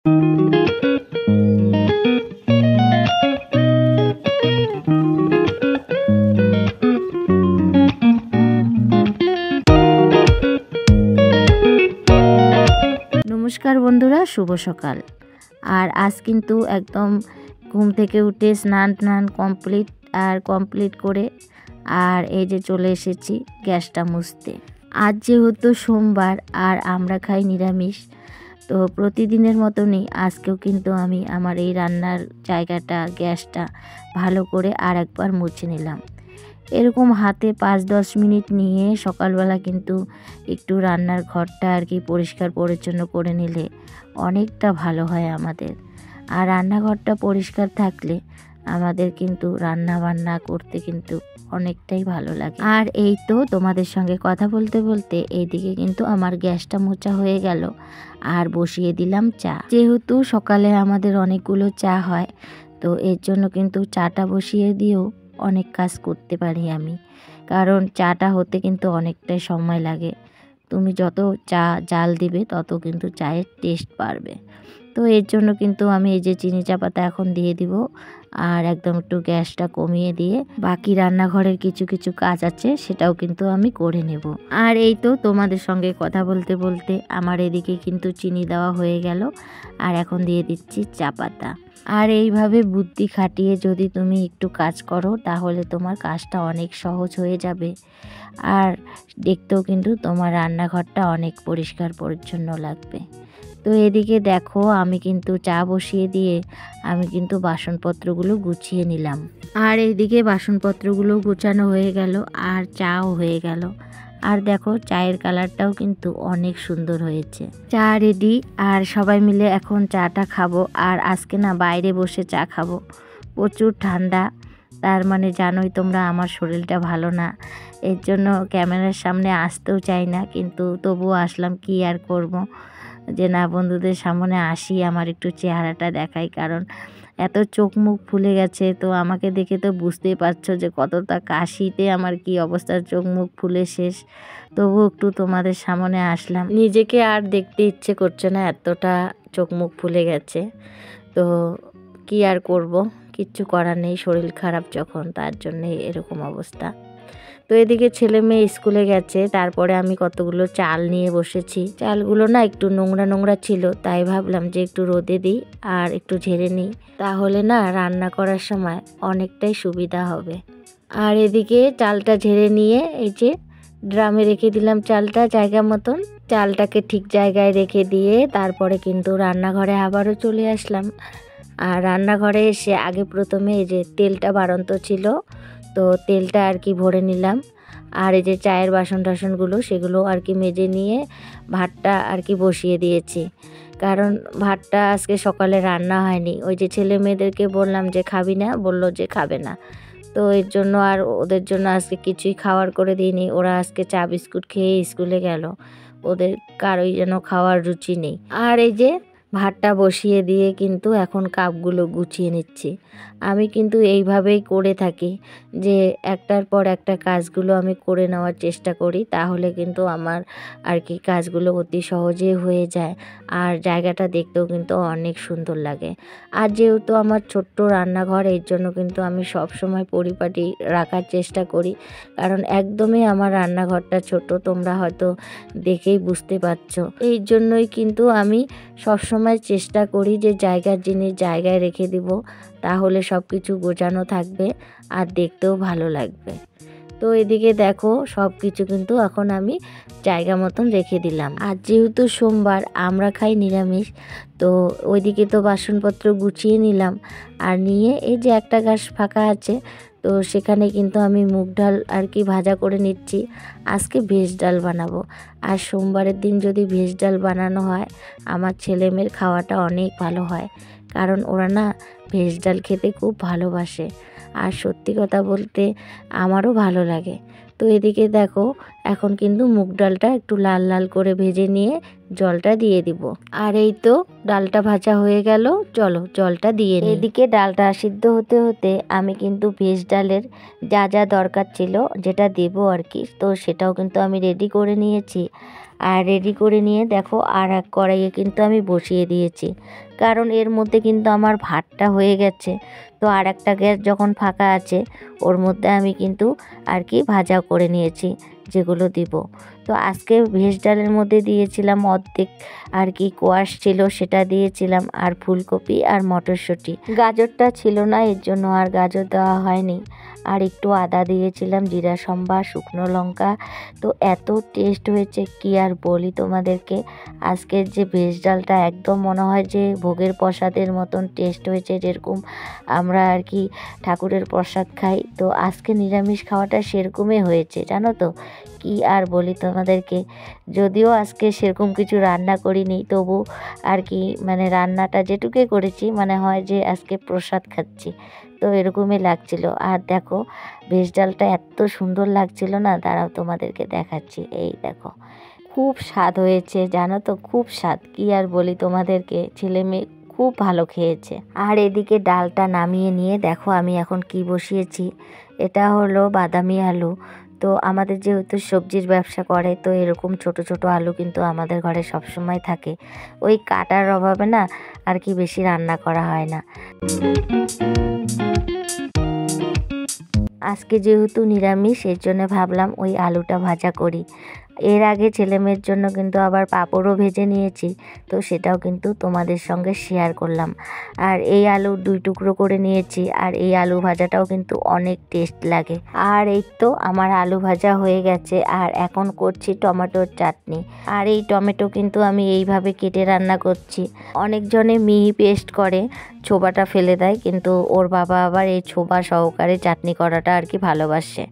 নমস্কার বন্ধুরা, শুভ সকাল। আর আজ কিন্তু একদম ঘুম থেকে উঠে স্নান কমপ্লিট করে আর এই যে চলে এসেছি গ্যাসটা মুছতে। আজ যেহেতু সোমবার আর আমরা খাই নিরামিষ, তো প্রতিদিনের মতনই আজকেও কিন্তু আমি আমার এই রান্নার জায়গাটা, গ্যাসটা ভালো করে আর একবার মুছে নিলাম। এরকম হাতে 5-10 মিনিট নিয়ে সকালবেলা কিন্তু একটু রান্নার ঘরটা আর কি পরিষ্কার পরিচ্ছন্ন করে নিলে অনেকটা ভালো হয় আমাদের। আর রান্নাঘরটা পরিষ্কার থাকলে আমাদের কিন্তু রান্না বান্না করতে কিন্তু অনেকটাই ভালো লাগে। আর এই তো তোমাদের সঙ্গে কথা বলতে বলতে এইদিকে কিন্তু আমার গ্যাসটা মোছা হয়ে গেল আর বসিয়ে দিলাম চা। যেহেতু সকালে আমাদের অনেকগুলো চা হয়, তো এর জন্য কিন্তু চাটা বসিয়ে দিয়েও অনেক কাজ করতে পারি আমি, কারণ চাটা হতে কিন্তু অনেকটাই সময় লাগে। তুমি যত চা জাল দিবে তত কিন্তু চায়ের টেস্ট বাড়বে। তো এর জন্য কিন্তু আমি এই যে চিনি চা পাতা এখন দিয়ে দিব আর একদম একটু গ্যাসটা কমিয়ে দিয়ে বাকি রান্নাঘরের কিছু কিছু কাজ আছে সেটাও কিন্তু আমি করে নেব। আর এই তো তোমাদের সঙ্গে কথা বলতে বলতে আমার এদিকে কিন্তু চিনি দেওয়া হয়ে গেল আর এখন দিয়ে দিচ্ছি চা পাতা। আর এইভাবে বুদ্ধি খাটিয়ে যদি তুমি একটু কাজ করো তাহলে তোমার কাজটা অনেক সহজ হয়ে যাবে আর দেখতেও কিন্তু তোমার রান্নাঘরটা অনেক পরিষ্কার পরিচ্ছন্ন লাগবে। তো এদিকে দেখো আমি কিন্তু চা বসিয়ে দিয়ে আমি কিন্তু বাসনপত্রগুলো গুছিয়ে নিলাম। আর এইদিকে বাসনপত্রগুলো গুছানো হয়ে গেল আর চাও হয়ে গেল। আর দেখো চায়ের কালারটাও কিন্তু অনেক সুন্দর হয়েছে। চা রেডি আর সবাই মিলে এখন চাটা খাবো। আর আজকে না বাইরে বসে চা খাবো, প্রচুর ঠান্ডা। তার মানে জানোই তোমরা আমার শরীরটা ভালো না, এর জন্য ক্যামেরার সামনে আসতেও চাই না, কিন্তু তবুও আসলাম। কি আর করব, যে না বন্ধুদের সামনে আসি, আমার একটু চেহারাটা দেখাই, কারণ এত চোখ মুখ ফুলে গেছে। তো আমাকে দেখে তো বুঝতেই পারছো যে কতটা কাশিতে আমার কি অবস্থা, চোখ মুখ ফুলে শেষ। তবু একটু তোমাদের সামনে আসলাম, নিজেকে আর দেখতে ইচ্ছে করছে না, এতটা চোখ মুখ ফুলে গেছে। তো কি আর করব, কিচ্ছু করার নেই, শরীর খারাপ যখন, তার জন্যে এরকম অবস্থা। তো এদিকে ছেলে মেয়ে স্কুলে গেছে, তারপরে আমি কতগুলো চাল নিয়ে বসেছি। চালগুলো না একটু নোংরা নোংরা ছিল, তাই ভাবলাম যে একটু রোদে দিই আর একটু ঝেড়ে নিই, তাহলে না রান্না করার সময় অনেকটাই সুবিধা হবে। আর এদিকে চালটা ঝেড়ে নিয়ে এই যে ড্রামে রেখে দিলাম চালটা জায়গা মতন। চালটাকে ঠিক জায়গায় রেখে দিয়ে তারপরে কিন্তু রান্নাঘরে আবারও চলে আসলাম। আর রান্নাঘরে এসে আগে প্রথমে এই যে তেলটা বাড়ন্ত ছিল, তো তেলটা আর কি ভরে নিলাম। আর এই যে চায়ের বাসন টাসনগুলো সেগুলো আর কি মেজে নিয়ে ভাতটা আর কি বসিয়ে দিয়েছি, কারণ ভাতটা আজকে সকালে রান্না হয়নি। ওই যে ছেলে মেয়েদেরকে বললাম যে খাবি না, বললো যে খাবে না, তো এর জন্য আর ওদের জন্য আজকে কিছুই খাওয়ার করে দিইনি। ওরা আজকে চা বিস্কুট খেয়ে স্কুলে গেল, ওদের কারোই যেন খাওয়ার রুচি নেই। আর এই যে ভাতটা বসিয়ে দিয়ে কিন্তু এখন কাপগুলো গুছিয়ে নিচ্ছি। আমি কিন্তু এইভাবেই করে থাকি, যে একটার পর একটা কাজগুলো আমি করে নেওয়ার চেষ্টা করি, তাহলে কিন্তু আমার আর কি কাজগুলো অতি সহজে হয়ে যায় আর জায়গাটা দেখতেও কিন্তু অনেক সুন্দর লাগে। আর যেহেতু আমার ছোট্ট রান্নাঘর, এর জন্য কিন্তু আমি সব সময় পরিপাটি রাখার চেষ্টা করি, কারণ একদমই আমার রান্নাঘরটা ছোট, তোমরা হয়তো দেখেই বুঝতে পারছো। এই জন্যই কিন্তু আমি সবসময় চেষ্টা করি যে জায়গার জিনিস জায়গায় রেখে দিব, তাহলে সব কিছু গোছানো থাকবে আর দেখতেও ভালো লাগবে। তো এদিকে দেখো সব কিছু কিন্তু এখন আমি জায়গা মতন রেখে দিলাম। আর যেহেতু সোমবার আমরা খাই নিরামিষ, তো ওইদিকে তো বাসনপত্র গুছিয়ে নিলাম। আর নিয়ে এই যে একটা গ্যাস ফাঁকা আছে, তো সেখানে কিন্তু আমি মুগ ডাল আর কি ভাজা করে নিচ্ছি। আজকে ভেজ ডাল বানাবো, আর সোমবারের দিন যদি ভেজ ডাল বানানো হয় আমার ছেলে মেয়ের খাওয়াটা অনেক ভালো হয়, কারণ ওরা না ভেজ ডাল খেতে খুব ভালোবাসে। আর সত্যি কথা বলতে আমারও ভালো লাগে। তো এদিকে দেখো এখন কিন্তু মুগ ডালটা একটু লাল লাল করে ভেজে নিয়ে জলটা দিয়ে দিব। আর এই তো ডালটা ভাজা হয়ে গেল, চলো জলটা দিয়ে নিই। এদিকে ডালটা সিদ্ধ হতে হতে আমি কিন্তু ভেজ ডালের যা যা দরকার ছিল যেটা দেবো আর কি, তো সেটাও কিন্তু আমি রেডি করে নিয়েছি। আর রেডি করে নিয়ে দেখো আর এক কড়াইয়ে কিন্তু আমি বসিয়ে দিয়েছি, কারণ এর মধ্যে কিন্তু আমার ভাতটা হয়ে গেছে। তো আর একটা গ্যাস যখন ফাঁকা আছে ওর মধ্যে আমি কিন্তু আর কি ভাজা করে নিয়েছি যেগুলো দিব। তো আজকে ভেজ ডালের মধ্যে দিয়েছিলাম অর্ধেক আর কি কোয়াশ ছিল সেটা দিয়েছিলাম, আর ফুলকপি আর মটরশুঁটি। গাজরটা ছিল না, এর জন্য আর গাজর দেওয়া হয়নি। আর একটু আদা দিয়েছিলাম, জিরা সম্বার, শুকনো লঙ্কা। তো এত টেস্ট হয়েছে কি আর বলি তোমাদেরকে। আজকের যে ভেজ ডালটা একদম মনে হয় যে ভোগের প্রসাদের মতন টেস্ট হয়েছে, যেরকম আমরা আর কি ঠাকুরের প্রসাদ খাই। তো আজকে নিরামিষ খাওয়াটা সেরকমই হয়েছে জানো তো, কি আর বলি তোমাদেরকে। যদিও আজকে সেরকম কিছু রান্না করিনি, তবু আর কি মানে রান্নাটা যেটুকুই করেছি মনে হয় যে আজকে প্রসাদ খাচ্ছি, তো এরকমই লাগছিল। আর দেখো ভেজ ডালটা এত সুন্দর লাগছিল না, দাঁড়াও তোমাদেরকে দেখাচ্ছি। এই দেখো খুব স্বাদ হয়েছে জানো তো, খুব স্বাদ, কি আর বলি তোমাদেরকে। ছেলে মেয়ে খুব ভালো খেয়েছে। আর এদিকে ডালটা নামিয়ে নিয়ে দেখো আমি এখন কি বসিয়েছি। এটা হলো বাদামি আলু। তো আমাদের যেহেতু সবজির ব্যবসা করে, তো এরকম ছোট ছোট আলু কিন্তু আমাদের ঘরে সবসময় থাকে। ওই কাটার অভাবে না আর কি বেশি রান্না করা হয় না। আজকে যেহেতু নিরামিষ, এর জন্য ভাবলাম ওই আলুটা ভাজা করি। এর আগে ছেলেমেয়ের জন্য কিন্তু আবার পাঁপড়ও ভেজে নিয়েছি, তো সেটাও কিন্তু তোমাদের সঙ্গে শেয়ার করলাম। আর এই আলু 2 টুকরো করে নিয়েছি, আর এই আলু ভাজাটাও কিন্তু অনেক টেস্ট লাগে। আর এই তো আমার আলু ভাজা হয়ে গেছে, আর এখন করছি টমেটোর চাটনি। আর এই টমেটো কিন্তু আমি এইভাবে কেটে রান্না করছি। অনেকজনে মিহি পেস্ট করে ছোবাটা ফেলে দেয়, কিন্তু ওর বাবা আবার এই ছোবা সহকারে চাটনি করাটা আর কি ভালোবাসে।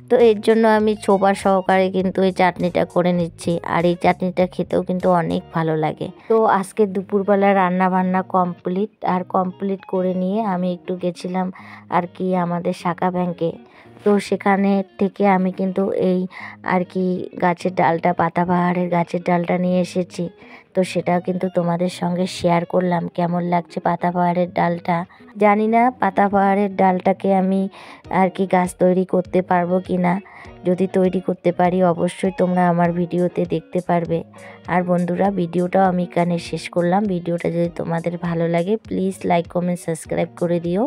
তো এর জন্য আমি ছোবা সহকারে কিন্তু এই চাটনিটা করে নিচ্ছি। আর এই চাটনিটা খেতেও কিন্তু অনেক ভালো লাগে। তো আজকে দুপুরবেলা রান্না বান্না কমপ্লিট, আর কমপ্লিট করে নিয়ে আমি একটু গেছিলাম আর কি আমাদের শাখা ব্যাংকে। তো সেখানে থেকে আমি কিন্তু এই আর কি গাছের ডালটা, পাতাবাহারের গাছের ডালটা নিয়ে এসেছি। তো সেটাও কিন্তু তোমাদের সঙ্গে শেয়ার করলাম, কেমন লাগছে পাতাবাহারের ডালটা। জানি না পাতাবাহারের ডালটাকে আমি আর কি গাছ তৈরি করতে পারবো কি না। যদি তৈরি করতে পারি অবশ্যই তোমরা আমার ভিডিওতে দেখতে পারবে। আর বন্ধুরা, ভিডিওটাও আমি এখানে শেষ করলাম। ভিডিওটা যদি তোমাদের ভালো লাগে প্লিজ লাইক, কমেন্ট, সাবস্ক্রাইব করে দিও।